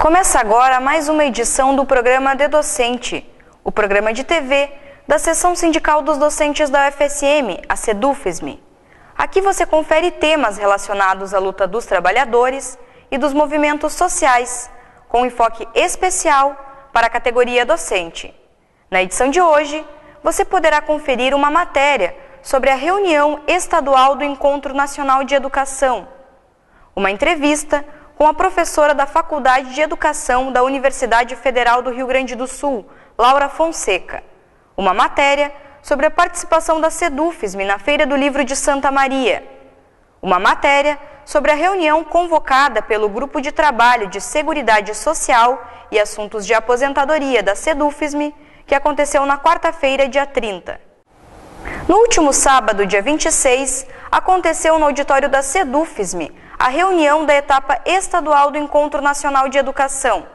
Começa agora mais uma edição do programa De Docente, o programa de TV da Seção Sindical dos Docentes da UFSM, a SEDUFSM. Aqui você confere temas relacionados à luta dos trabalhadores e dos movimentos sociais, com enfoque especial para a categoria docente. Na edição de hoje, você poderá conferir uma matéria sobre a reunião estadual do Encontro Nacional de Educação, uma entrevista com a professora da Faculdade de Educação da Universidade Federal do Rio Grande do Sul, Laura Fonseca, uma matéria sobre a participação da SEDUFSM na Feira do Livro de Santa Maria, uma matéria sobre a reunião convocada pelo Grupo de Trabalho de Seguridade Social e Assuntos de Aposentadoria da SEDUFSM, que aconteceu na quarta-feira, dia 30. No último sábado, dia 26, aconteceu no auditório da SEDUFSM a reunião da etapa estadual do Encontro Nacional de Educação,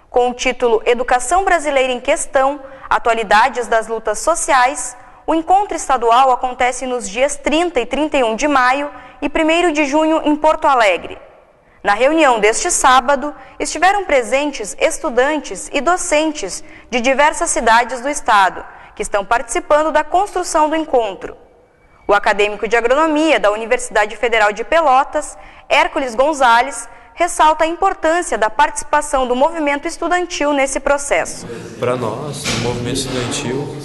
com o título Educação Brasileira em Questão, Atualidades das Lutas Sociais. O encontro estadual acontece nos dias 30 e 31 de maio e 1º de junho em Porto Alegre. Na reunião deste sábado, estiveram presentes estudantes e docentes de diversas cidades do estado, que estão participando da construção do encontro. O acadêmico de agronomia da Universidade Federal de Pelotas, Hércules Gonzalez, ressalta a importância da participação do movimento estudantil nesse processo. Para nós, o movimento estudantil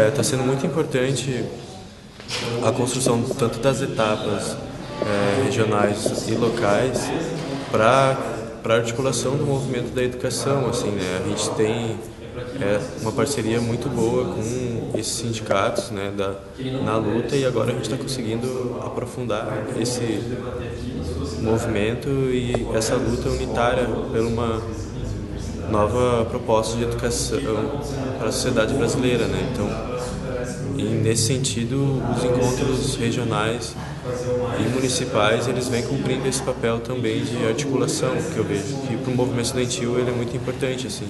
está sendo muito importante a construção tanto das etapas regionais e locais para a articulação do movimento da educação. Assim, né? A gente tem uma parceria muito boa com esses sindicatos, né, na luta, e agora a gente está conseguindo aprofundar esse movimento e essa luta unitária por uma nova proposta de educação para a sociedade brasileira, né? Então, e nesse sentido, os encontros regionais e municipais, eles vêm cumprindo esse papel também de articulação, que eu vejo que para o movimento estudantil ele é muito importante, assim.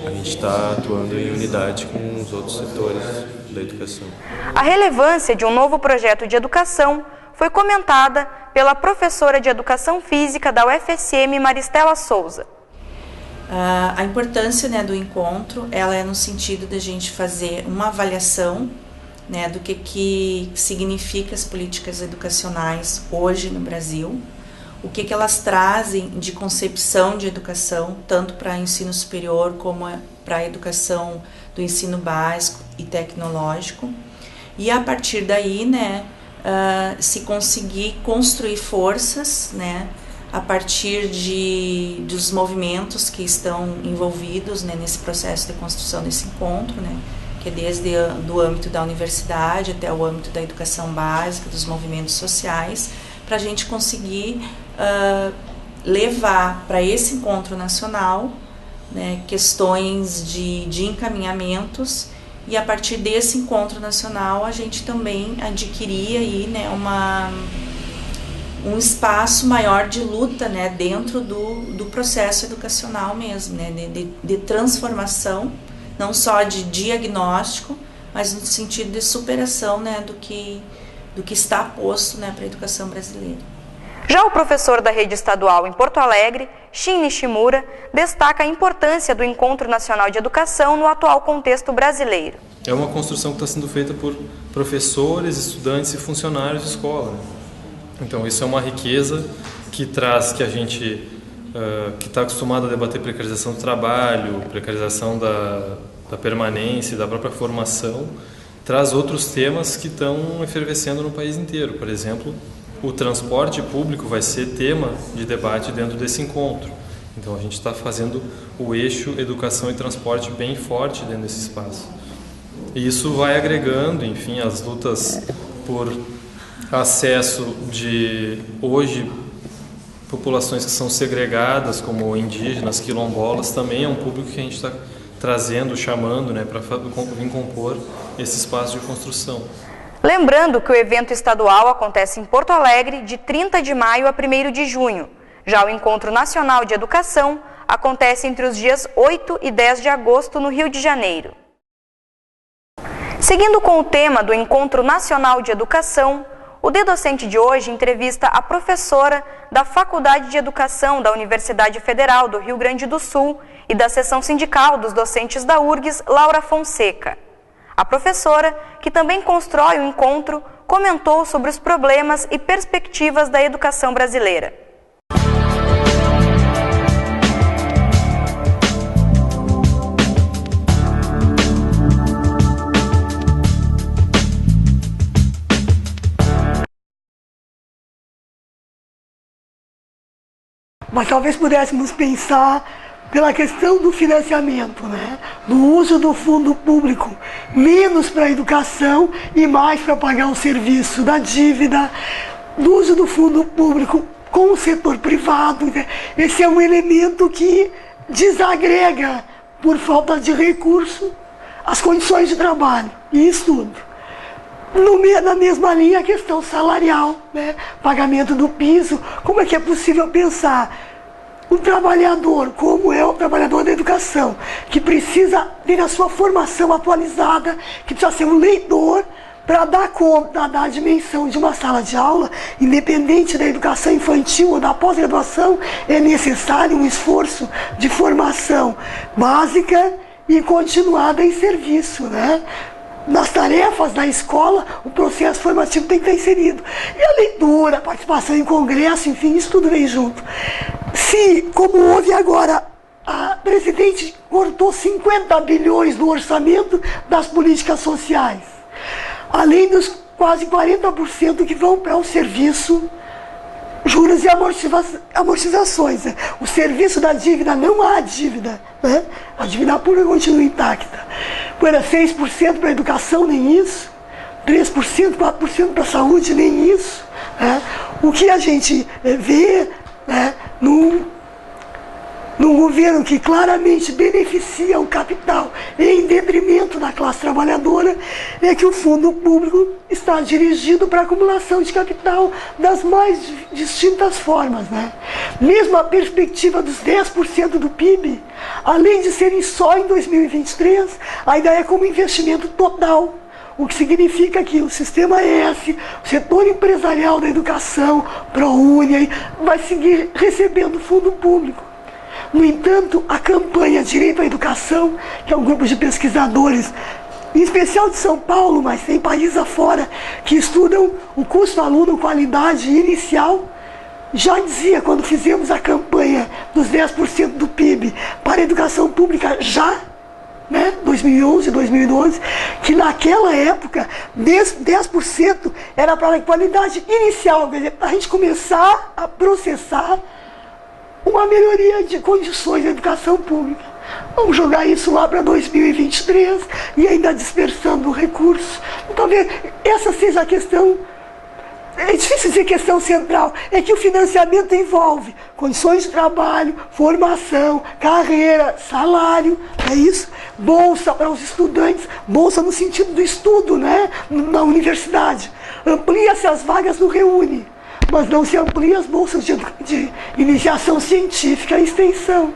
A gente está atuando em unidade com os outros setores da educação. A relevância de um novo projeto de educação foi comentada pela professora de Educação Física da UFSM, Maristela Souza. A importância, né, do encontro, ela é no sentido da gente fazer uma avaliação, né, do que significa as políticas educacionais hoje no Brasil, o que elas trazem de concepção de educação, tanto para ensino superior como para a educação do ensino básico e tecnológico, e a partir daí, né, se conseguir construir forças, né, a partir dos movimentos que estão envolvidos, né, nesse processo de construção desse encontro, né, que é desde do âmbito da universidade até o âmbito da educação básica, dos movimentos sociais, para a gente conseguir levar para esse encontro nacional, né, questões de encaminhamentos, e a partir desse encontro nacional a gente também adquirir aí, né, um espaço maior de luta, né, dentro do processo educacional mesmo, né, de transformação, não só de diagnóstico, mas no sentido de superação, né, do que está posto, né, para a educação brasileira. Já o professor da rede estadual em Porto Alegre, Shin Nishimura, destaca a importância do Encontro Nacional de Educação no atual contexto brasileiro. É uma construção que está sendo feita por professores, estudantes e funcionários de escola, né? Então, isso é uma riqueza que traz que a gente, que está acostumado a debater precarização do trabalho, precarização da permanência, da própria formação, traz outros temas que estão efervescendo no país inteiro. Por exemplo, o transporte público vai ser tema de debate dentro desse encontro. Então, a gente está fazendo o eixo educação e transporte bem forte dentro desse espaço. E isso vai agregando, enfim, as lutas por acesso de, hoje, populações que são segregadas, como indígenas, quilombolas, também é um público que a gente está trazendo, chamando, né, para vir compor esse espaço de construção. Lembrando que o evento estadual acontece em Porto Alegre de 30 de maio a 1º de junho. Já o Encontro Nacional de Educação acontece entre os dias 8 e 10 de agosto no Rio de Janeiro. Seguindo com o tema do Encontro Nacional de Educação, o De Docente de hoje entrevista a professora da Faculdade de Educação da Universidade Federal do Rio Grande do Sul e da Seção Sindical dos Docentes da URGS, Laura Fonseca. A professora, que também constrói o encontro, comentou sobre os problemas e perspectivas da educação brasileira. Mas talvez pudéssemos pensar pela questão do financiamento, né? Do uso do fundo público, menos para a educação e mais para pagar o serviço da dívida, do uso do fundo público com o setor privado, né? Esse é um elemento que desagrega, por falta de recurso, as condições de trabalho e estudo. Na mesma linha, a questão salarial, né? Pagamento do piso. Como é que é possível pensar um trabalhador, como é o trabalhador da educação, que precisa ter a sua formação atualizada, que precisa ser um leitor para dar conta da dimensão de uma sala de aula, independente da educação infantil ou da pós-graduação, é necessário um esforço de formação básica e continuada em serviço, né? Nas tarefas da escola, o processo formativo tem que estar inserido. E a leitura, a participação em congresso, enfim, isso tudo vem junto. Se, como houve agora, a presidente cortou 50 bilhões do orçamento das políticas sociais, além dos quase 40% que vão para o serviço, juros e amortizações. Né? O serviço da dívida, não há dívida, né? A dívida pública continua intacta. Era 6% para a educação, nem isso. 3%, 4% para a saúde, nem isso. Né? O que a gente vê, né, num governo que claramente beneficia o capital em detrimento da classe trabalhadora, é que o fundo público está dirigido para a acumulação de capital das mais distintas formas, né? Mesmo a perspectiva dos 10% do PIB, além de serem só em 2023, ainda é como investimento total. O que significa que o Sistema S, o setor empresarial da educação, ProUni, vai seguir recebendo fundo público. No entanto, a campanha Direito à Educação, que é um grupo de pesquisadores, em especial de São Paulo, mas tem país afora, que estudam o custo-aluno, qualidade inicial, já dizia, quando fizemos a campanha dos 10% do PIB para a educação pública, já, né, 2011, 2012, que naquela época 10% era para a qualidade inicial, quer dizer, para a gente começar a processar uma melhoria de condições da educação pública. Vamos jogar isso lá para 2023 e ainda dispersando o recurso. Talvez essa seja a questão. É difícil dizer questão central, é que o financiamento envolve condições de trabalho, formação, carreira, salário, é isso? Bolsa para os estudantes, bolsa no sentido do estudo, né? Na universidade. Amplia-se as vagas no REUNI, mas não se amplia as bolsas de iniciação científica e extensão,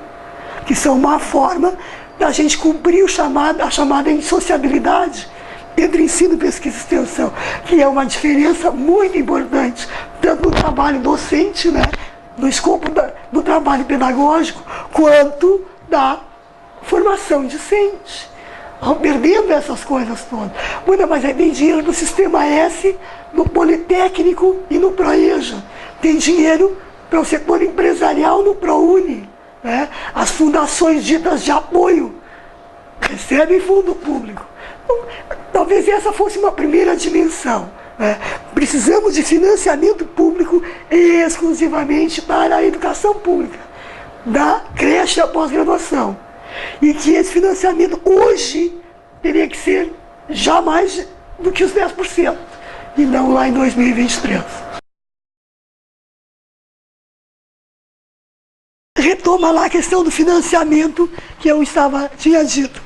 que são uma forma da gente cumprir a chamada indissociabilidade entre ensino, pesquisa e extensão, que é uma diferença muito importante, tanto no trabalho docente, né, no escopo do trabalho pedagógico, quanto da formação discente. Vão perdendo essas coisas todas. Bueno, mas aí tem dinheiro no Sistema S, no Politécnico e no ProEja. Tem dinheiro para o setor empresarial no ProUni. Né? As fundações ditas de apoio recebem fundo público. Então, talvez essa fosse uma primeira dimensão. Né? Precisamos de financiamento público exclusivamente para a educação pública, da creche à pós-graduação. E que esse financiamento hoje teria que ser já mais do que os 10%, e não lá em 2023. Retoma lá a questão do financiamento que eu tinha dito.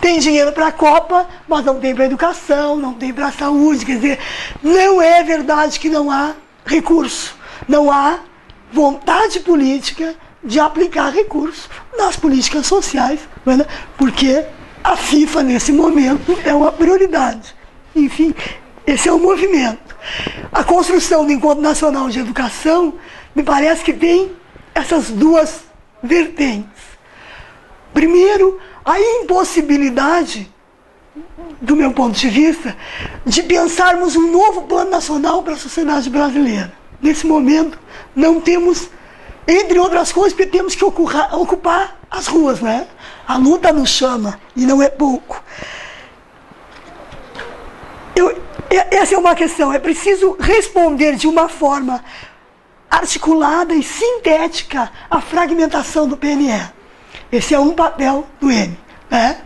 Tem dinheiro para a Copa, mas não tem para a educação, não tem para a saúde. Quer dizer, não é verdade que não há recurso, não há vontade política de aplicar recursos nas políticas sociais, né? Porque a FIFA, nesse momento, é uma prioridade. Enfim, esse é o movimento. A construção do Encontro Nacional de Educação me parece que tem essas duas vertentes. Primeiro, a impossibilidade, do meu ponto de vista, de pensarmos um novo plano nacional para a sociedade brasileira. Nesse momento, não temos, entre outras coisas, porque temos que ocupar as ruas, né? A luta nos chama, e não é pouco. Essa é uma questão, é preciso responder de uma forma articulada e sintética à fragmentação do PNE. Esse é um papel do M, né?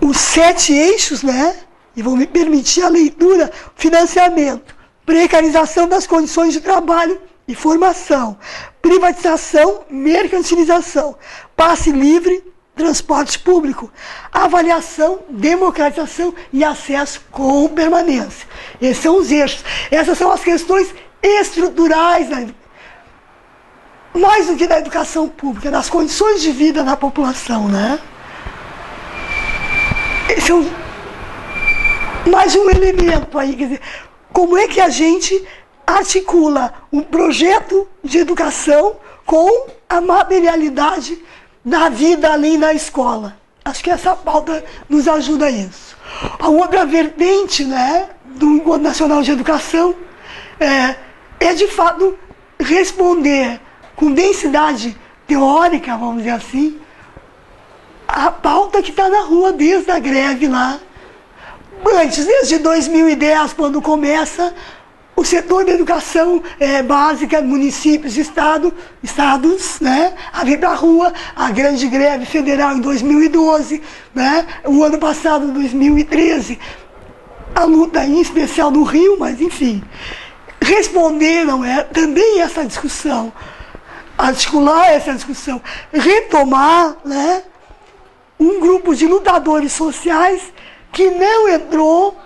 Os 7 eixos, né? E vou me permitir a leitura: financiamento, precarização das condições de trabalho e formação, privatização, mercantilização, passe livre, transporte público, avaliação, democratização e acesso com permanência. Esses são os eixos. Essas são as questões estruturais da educação. Mais do que da educação pública, das condições de vida da população, né? Esse é mais um elemento aí, quer dizer, como é que a gente articula um projeto de educação com a materialidade da vida além da escola. Acho que essa pauta nos ajuda a isso. A outra vertente, né, do Encontro Nacional de Educação é de fato responder com densidade teórica, vamos dizer assim, a pauta que está na rua desde a greve lá. Antes, desde 2010, quando começa o setor da educação básica, municípios e estados, né, a vir para a rua, a grande greve federal em 2012, né, o ano passado, 2013, a luta em especial no Rio, mas enfim, responderam também essa discussão, articular essa discussão, retomar, né, um grupo de lutadores sociais que não entrou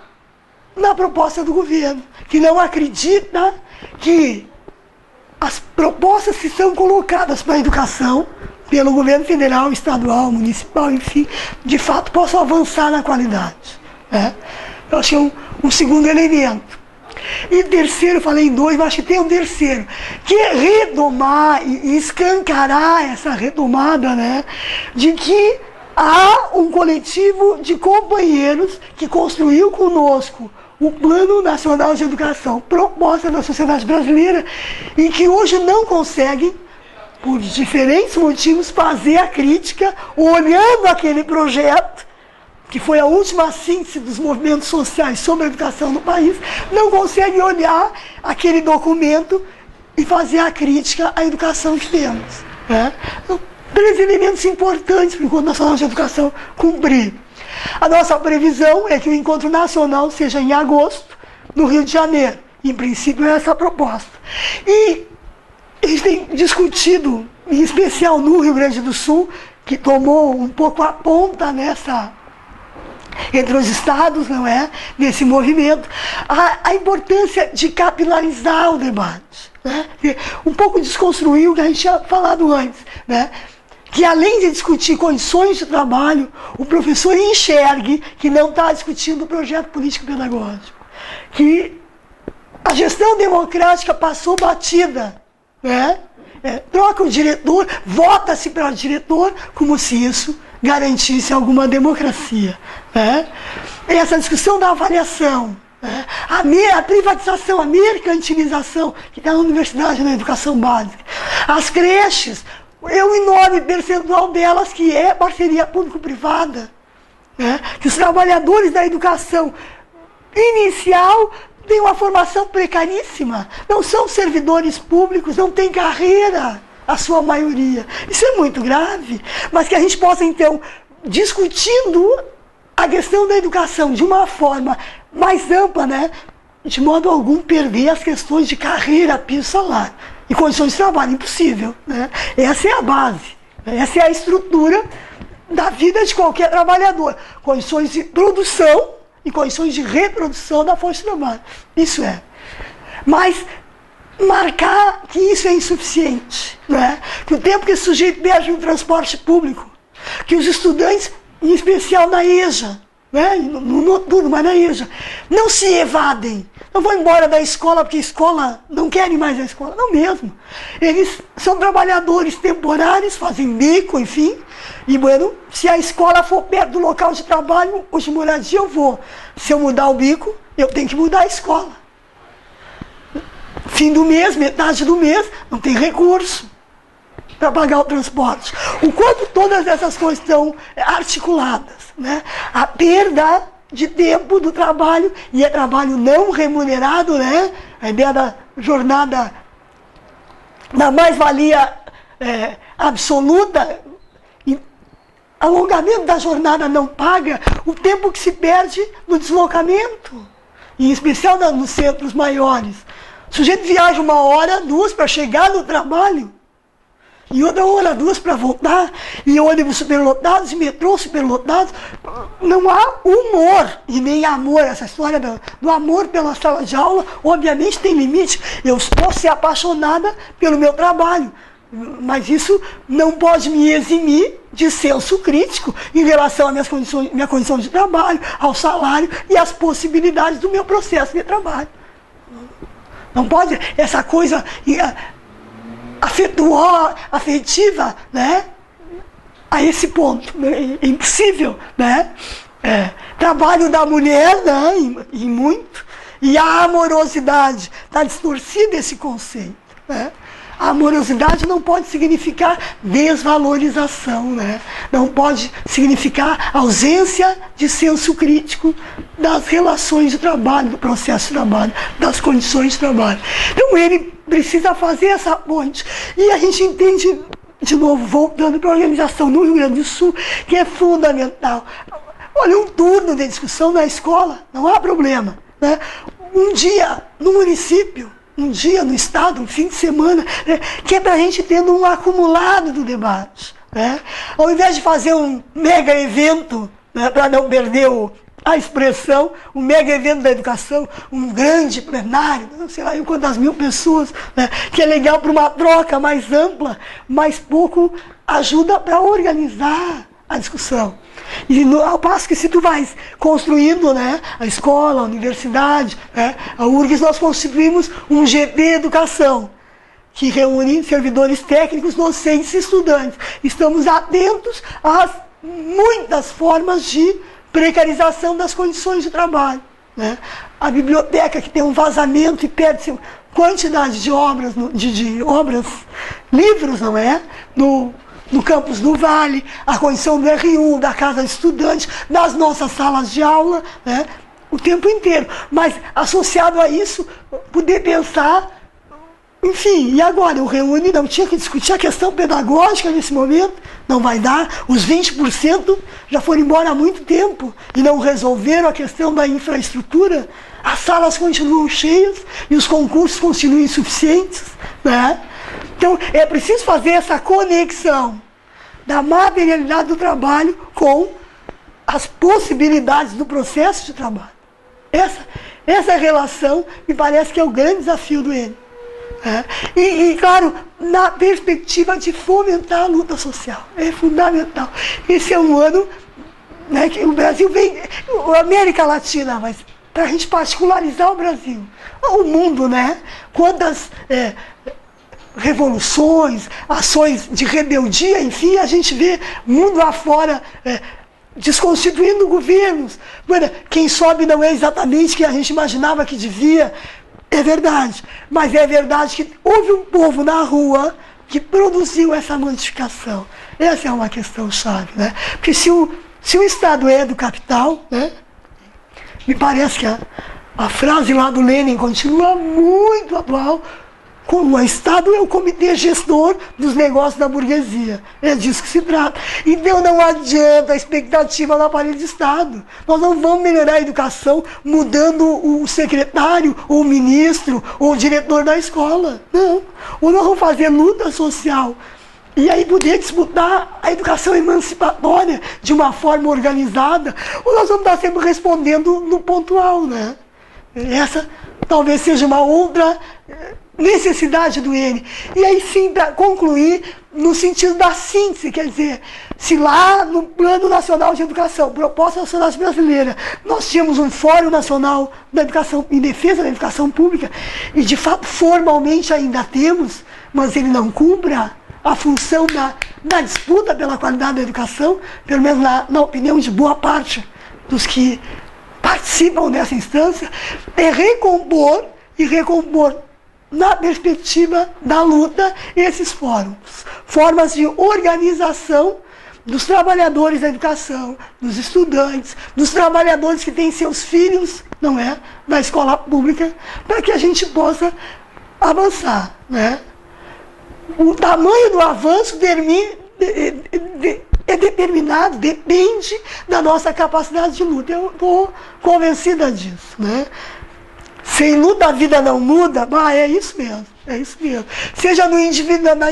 na proposta do governo, que não acredita que as propostas que são colocadas para a educação pelo governo federal, estadual, municipal, enfim, de fato possam avançar na qualidade, né? Eu acho que é um segundo elemento. E terceiro, falei em 2, mas acho que tem um terceiro, que é retomar e escancarar essa retomada, né, de que há um coletivo de companheiros que construiu conosco o Plano Nacional de Educação, proposta da sociedade brasileira, e que hoje não conseguem, por diferentes motivos, fazer a crítica, olhando aquele projeto, que foi a última síntese dos movimentos sociais sobre a educação no país, não conseguem olhar aquele documento e fazer a crítica à educação que temos, né? Então, 3 elementos importantes para o Encontro Nacional de Educação cumprir. A nossa previsão é que o Encontro Nacional seja em agosto, no Rio de Janeiro. Em princípio, é essa a proposta. E a gente tem discutido, em especial no Rio Grande do Sul, que tomou um pouco a ponta entre os estados, não é? Nesse movimento, a importância de capilarizar o debate, né? Um pouco desconstruir o que a gente tinha falado antes, né? Que além de discutir condições de trabalho, o professor enxergue que não está discutindo o projeto político-pedagógico, que a gestão democrática passou batida, né? Troca o diretor, vota-se para o diretor, como se isso garantisse alguma democracia, né? Essa discussão da avaliação, né? A privatização, a mercantilização, que está na universidade, na educação básica, as creches, é um enorme percentual delas que é parceria público-privada, né? Que os trabalhadores da educação inicial têm uma formação precaríssima, não são servidores públicos, não têm carreira, a sua maioria. Isso é muito grave, mas que a gente possa, então, discutindo a questão da educação de uma forma mais ampla, né? De modo algum perder as questões de carreira, piso, salário e condições de trabalho, impossível, né? Essa é a base, né? Essa é a estrutura da vida de qualquer trabalhador. Condições de produção e condições de reprodução da força de trabalho. Isso é. Mas marcar que isso é insuficiente, né? Que o tempo que esse sujeito perde no transporte público, que os estudantes, em especial na EJA, né? No noturno, mas na EJA. Não se evadem. Não vão embora da escola porque a escola não querem mais a escola. Não mesmo. Eles são trabalhadores temporários, fazem bico, enfim. E, bueno, se a escola for perto do local de trabalho ou de moradia, eu vou. Se eu mudar o bico, eu tenho que mudar a escola. Fim do mês, metade do mês, não tem recurso para pagar o transporte. O quanto todas essas coisas estão articuladas, né? A perda de tempo do trabalho, e é trabalho não remunerado, né? A ideia da jornada, da mais-valia absoluta, alongamento da jornada não paga, o tempo que se perde no deslocamento, em especial nos centros maiores. O sujeito viaja 1 hora, 2 para chegar no trabalho, e outra hora, 2 para voltar, e ônibus superlotados, e metrô superlotados. Não há humor e nem amor. Essa história do amor pela sala de aula, obviamente tem limite. Eu posso ser apaixonada pelo meu trabalho, mas isso não pode me eximir de senso crítico em relação à minha condição de trabalho, ao salário e às possibilidades do meu processo de trabalho. Não pode essa coisa afetiva, né? A esse ponto, né? É impossível, né? Trabalho da mulher, né? E muito, e a amorosidade, está distorcido esse conceito, né? A amorosidade não pode significar desvalorização, né? Não pode significar ausência de senso crítico das relações de trabalho, do processo de trabalho, das condições de trabalho. Então ele precisa fazer essa ponte. E a gente entende, de novo, voltando para a organização no Rio Grande do Sul, que é fundamental. Olha, um turno de discussão na escola, não há problema, né? Um dia no município, um dia no estado, um fim de semana, né, que é para a gente tendo um acumulado do debate, né? Ao invés de fazer um mega evento, né, para não perder a expressão, um mega evento da educação, um grande plenário, não sei lá quantas mil pessoas, né, que é legal para uma troca mais ampla, mas pouco ajuda para organizar a discussão. E ao passo que se tu vais construindo, né, a escola, a universidade, né, a URGS, nós constituímos um GP Educação, que reúne servidores técnicos, docentes e estudantes. Estamos atentos às muitas formas de precarização das condições de trabalho, né? A biblioteca, que tem um vazamento e perde-se quantidade de obras, livros, não é? No campus do Vale, a condição do R1, da casa de estudante, das nossas salas de aula, né? O tempo inteiro. Mas, associado a isso, poder pensar, enfim, e agora? O Reúne não tinha que discutir a questão pedagógica nesse momento? Não vai dar. Os 20% já foram embora há muito tempo e não resolveram a questão da infraestrutura. As salas continuam cheias e os concursos continuam insuficientes, né? Então, é preciso fazer essa conexão da materialidade do trabalho com as possibilidades do processo de trabalho. Essa relação me parece que é o grande desafio do ENE. E, claro, na perspectiva de fomentar a luta social. É fundamental. Esse é um ano, né, que o Brasil vem, a América Latina, mas para a gente particularizar o Brasil, o mundo, né? Quantas revoluções, ações de rebeldia, enfim, a gente vê mundo afora desconstituindo governos. Bueno, quem sobe não é exatamente quem a gente imaginava que devia, é verdade, mas é verdade que houve um povo na rua que produziu essa modificação. Essa é uma questão chave, né? Porque se o Estado é do capital, né, me parece que a frase lá do Lenin continua muito atual. Como o Estado é o comitê gestor dos negócios da burguesia. É disso que se trata. Então não adianta a expectativa do aparelho de Estado. Nós não vamos melhorar a educação mudando o secretário, ou o ministro, ou o diretor da escola. Não. Ou nós vamos fazer luta social e aí poder disputar a educação emancipatória de uma forma organizada, ou nós vamos estar sempre respondendo no pontual, né? Essa talvez seja uma outra necessidade do ENE. E aí sim, para concluir, no sentido da síntese, quer dizer, se lá no Plano Nacional de Educação, Proposta Nacional Brasileira, nós tínhamos um Fórum Nacional da Educação, em defesa da educação pública, e de fato formalmente ainda temos, mas ele não cumpre a função da disputa pela qualidade da educação, pelo menos na opinião de boa parte dos que participam dessa instância, é recompor na perspectiva da luta esses fóruns, formas de organização dos trabalhadores da educação, dos estudantes, dos trabalhadores que têm seus filhos, não é, na escola pública, para que a gente possa avançar, né? O tamanho do avanço é determinado, depende da nossa capacidade de luta. Eu estou convencida disso, né? Sem luta a vida não muda, mas é isso mesmo, é isso mesmo. Seja na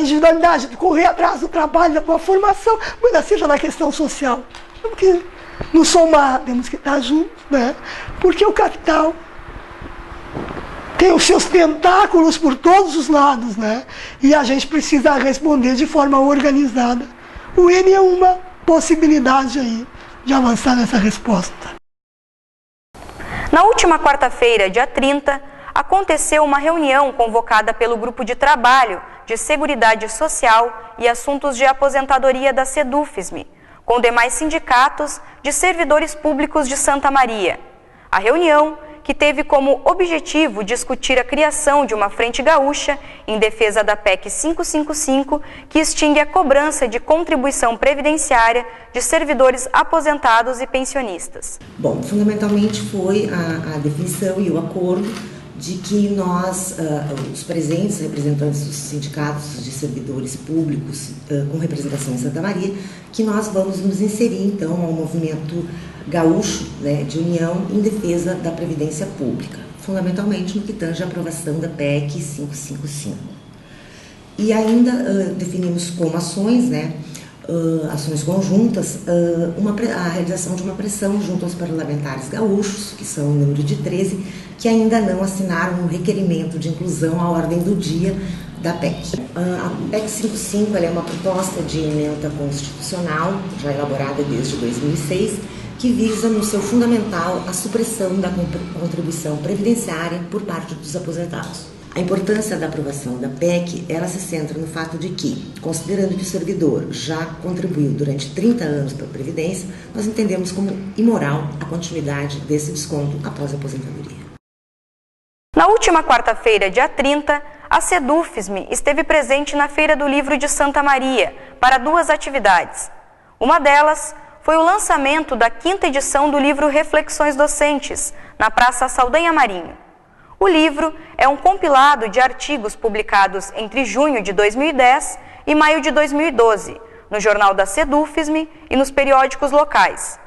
individualidade, de correr atrás do trabalho, da formação, mas seja na questão social. Porque no somar temos que estar juntos, né? Porque o capital tem os seus tentáculos por todos os lados, né? E a gente precisa responder de forma organizada. O N é uma possibilidade aí de avançar nessa resposta. Na última quarta-feira, dia 30, aconteceu uma reunião convocada pelo Grupo de Trabalho de Seguridade Social e Assuntos de Aposentadoria da SEDUFESM, com demais sindicatos de servidores públicos de Santa Maria. A reunião, que teve como objetivo discutir a criação de uma frente gaúcha em defesa da PEC 555, que extingue a cobrança de contribuição previdenciária de servidores aposentados e pensionistas. Bom, fundamentalmente foi a definição e o acordo de que nós, os presentes representantes dos sindicatos de servidores públicos com representação em Santa Maria, que nós vamos nos inserir, então, ao movimento gaúcho, né, de união em defesa da Previdência Pública, fundamentalmente no que tange a aprovação da PEC 555. E ainda definimos como ações, né, ações conjuntas, a realização de uma pressão junto aos parlamentares gaúchos, que são o número de 13, que ainda não assinaram um requerimento de inclusão à ordem do dia da PEC. A PEC 55 ela é uma proposta de emenda constitucional, já elaborada desde 2006, que visa, no seu fundamental, a supressão da contribuição previdenciária por parte dos aposentados. A importância da aprovação da PEC, ela se centra no fato de que, considerando que o servidor já contribuiu durante 30 anos para a Previdência, nós entendemos como imoral a continuidade desse desconto após a aposentadoria. Na última quarta-feira, dia 30, a SEDUFESM esteve presente na Feira do Livro de Santa Maria para duas atividades. Uma delas foi o lançamento da 5ª edição do livro Reflexões Docentes, na Praça Saldanha Marinho. O livro é um compilado de artigos publicados entre junho de 2010 e maio de 2012, no jornal da SEDUFESM e nos periódicos locais.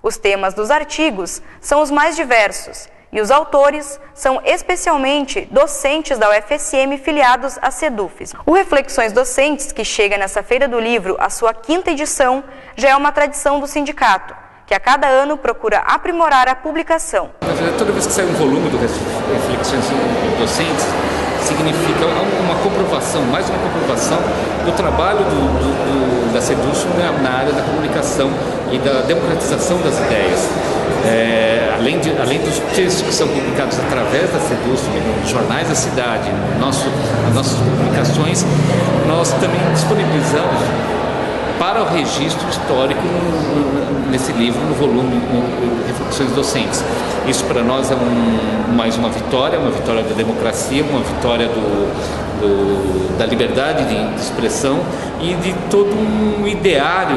Os temas dos artigos são os mais diversos e os autores são especialmente docentes da UFSM filiados à SEDUFESM. O Reflexões Docentes, que chega nessa Feira do Livro, a sua 5ª edição, já é uma tradição do sindicato, que a cada ano procura aprimorar a publicação. Toda vez que sai um volume do Reflexões Docentes, significa uma comprovação, mais uma comprovação do trabalho da SEDUFESM na área da comunicação e da democratização das ideias. Além dos textos que são publicados através da SEDUFESM, nos jornais da cidade, nas nossas publicações, nós também disponibilizamos para o registro histórico nesse livro, no volume Reflexões Docentes. Isso para nós é mais uma vitória da democracia, uma vitória da liberdade de expressão e de todo um ideário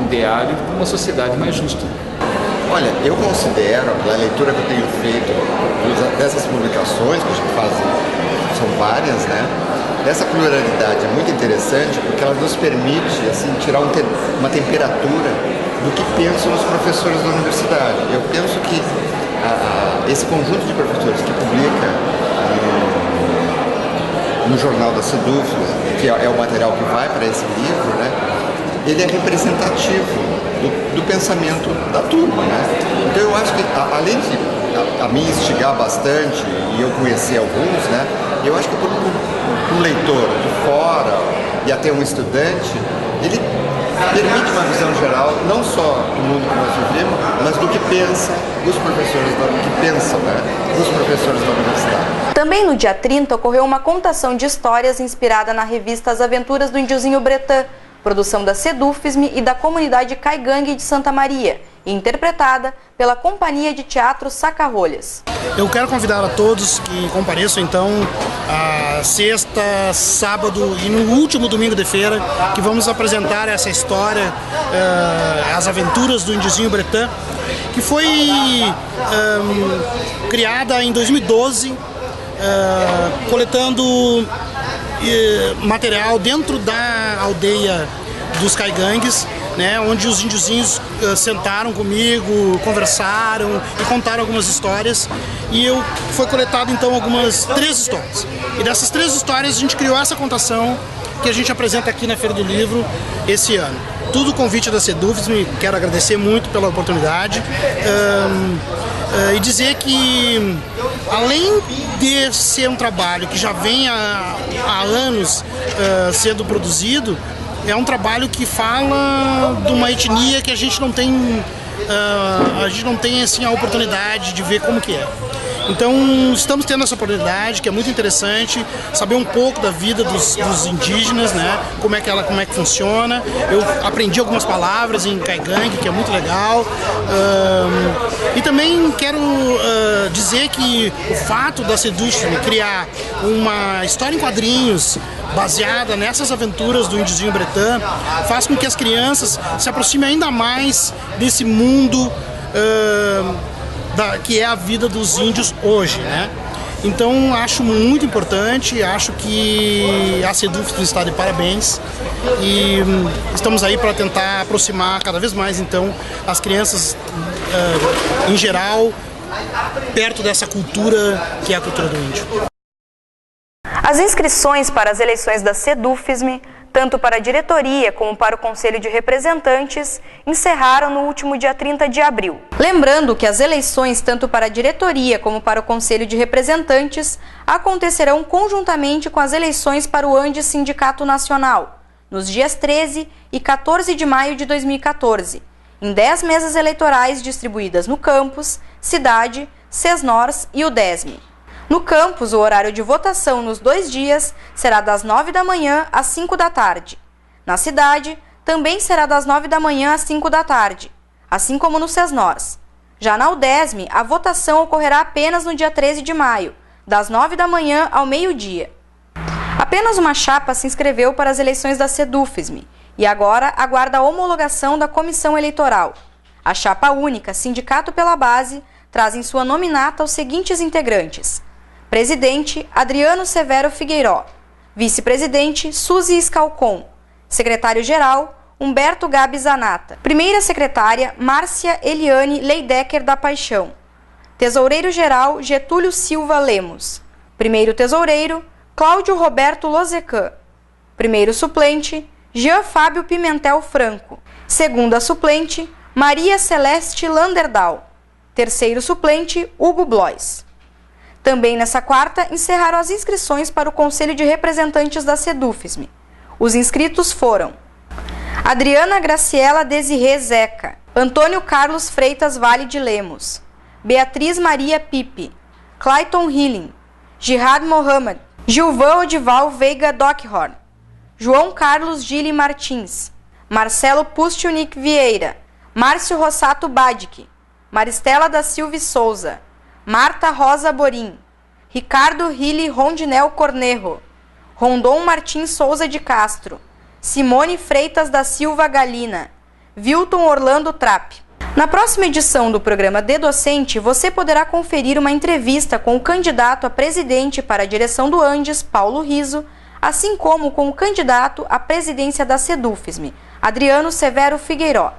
de uma sociedade mais justa. Olha, eu considero, pela leitura que eu tenho feito dessas publicações que a gente faz, são várias, né? Essa pluralidade é muito interessante porque ela nos permite assim, tirar uma temperatura do que pensam os professores da universidade. Eu penso que esse conjunto de professores que publica no jornal da SEDUFESM, que é o material que vai para esse livro, né, ele é representativo do pensamento da turma. Né? Então eu acho que, além de a me instigar bastante e eu conhecer alguns, né, eu acho que para um leitor de fora e até um estudante, ele permite uma visão geral, não só do mundo que nós vivemos, mas do que pensa os professores, os professores da universidade. Também no dia 30 ocorreu uma contação de histórias inspirada na revista As Aventuras do Indiozinho Bretã, produção da Sedufisme e da comunidade Caigangue de Santa Maria, e interpretada pela Companhia de Teatro Saca-Rolhas. Eu quero convidar a todos que compareçam então a sexta, sábado e no último domingo de feira, que vamos apresentar essa história, As Aventuras do Indiozinho Bretã, que foi criada em 2012, coletando material dentro da aldeia dos Caigangues, né, onde os indiozinhos sentaram comigo, conversaram e contaram algumas histórias, e foi coletado então três histórias. E dessas 3 histórias a gente criou essa contação que a gente apresenta aqui na Feira do Livro esse ano. Tudo convite da Sedufisme, quero agradecer muito pela oportunidade e dizer que, além de ser um trabalho que já vem há anos sendo produzido, é um trabalho que fala de uma etnia que a gente não tem assim a oportunidade de ver como que é. Então estamos tendo essa oportunidade, que é muito interessante, saber um pouco da vida dos indígenas, né? Como é que funciona. Eu aprendi algumas palavras em Caigangue, que é muito legal. E também quero dizer que o fato da Sedufisme criar uma história em quadrinhos baseada nessas aventuras do Indiozinho Bretã faz com que as crianças se aproximem ainda mais desse mundo que é a vida dos índios hoje, né? Então acho muito importante, acho que a Sedufisme está de parabéns e estamos aí para tentar aproximar cada vez mais então as crianças em geral perto dessa cultura que é a cultura do índio. As inscrições para as eleições da Sedufisme, tanto para a diretoria como para o Conselho de Representantes, encerraram no último dia 30 de abril. Lembrando que as eleições, tanto para a diretoria como para o Conselho de Representantes, acontecerão conjuntamente com as eleições para o ANDES Sindicato Nacional, nos dias 13 e 14 de maio de 2014, em 10 mesas eleitorais distribuídas no campus, cidade, SESNORS e UDESME. No campus, o horário de votação nos 2 dias será das 9 da manhã às 5 da tarde. Na cidade, também será das 9 da manhã às 5 da tarde, assim como no SESNORS. Já na UDESME, a votação ocorrerá apenas no dia 13 de maio, das 9 da manhã ao meio-dia. Apenas uma chapa se inscreveu para as eleições da Sedufisme e agora aguarda a homologação da comissão eleitoral. A chapa única, Sindicato pela Base, traz em sua nominata os seguintes integrantes: Presidente, Adriano Severo Figueiró. Vice-presidente, Suzy Scalcon. Secretário-geral, Humberto Gabi Zanata. Primeira secretária, Márcia Eliane Leidecker da Paixão. Tesoureiro-geral, Getúlio Silva Lemos. Primeiro tesoureiro, Cláudio Roberto Lozecan. Primeiro suplente, Jean Fábio Pimentel Franco. Segunda suplente, Maria Celeste Landerdal. Terceiro suplente, Hugo Blois. Também nessa quarta, encerraram as inscrições para o Conselho de Representantes da Sedufisme. Os inscritos foram Adriana Graciela Desirê Zeca, Antônio Carlos Freitas Vale de Lemos, Beatriz Maria Pipe, Clayton Hilling, Jihad Mohamed, Gilvan Odival Veiga Dockhorn, João Carlos Gili Martins, Marcelo Pustilnik Vieira, Márcio Rossato Badic, Maristela da Silva Souza, Marta Rosa Borim, Ricardo Rili Rondinel Cornejo, Rondon Martins Souza de Castro, Simone Freitas da Silva Galina, Wilton Orlando Trapp. Na próxima edição do programa De Docente, você poderá conferir uma entrevista com o candidato a presidente para a direção do ANDES, Paulo Riso, assim como com o candidato à presidência da Sedufisme, Adriano Severo Figueiró.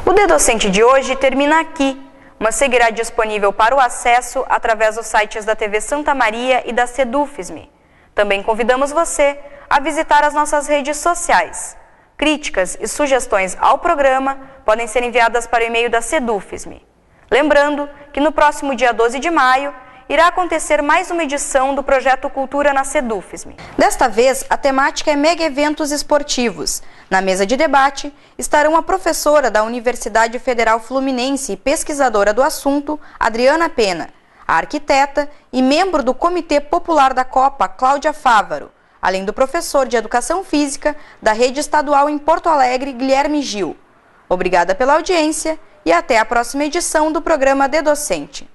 O De Docente de hoje termina aqui, mas seguirá disponível para o acesso através dos sites da TV Santa Maria e da Sedufisme. Também convidamos você a visitar as nossas redes sociais. Críticas e sugestões ao programa podem ser enviadas para o e-mail da Sedufisme. Lembrando que no próximo dia 12 de maio irá acontecer mais uma edição do projeto Cultura na Sedufesme. Desta vez, a temática é mega eventos esportivos. Na mesa de debate estarão a professora da Universidade Federal Fluminense e pesquisadora do assunto, Adriana Pena, a arquiteta e membro do Comitê Popular da Copa, Cláudia Fávaro, além do professor de Educação Física da Rede Estadual em Porto Alegre, Guilherme Gil. Obrigada pela audiência e até a próxima edição do programa De Docente.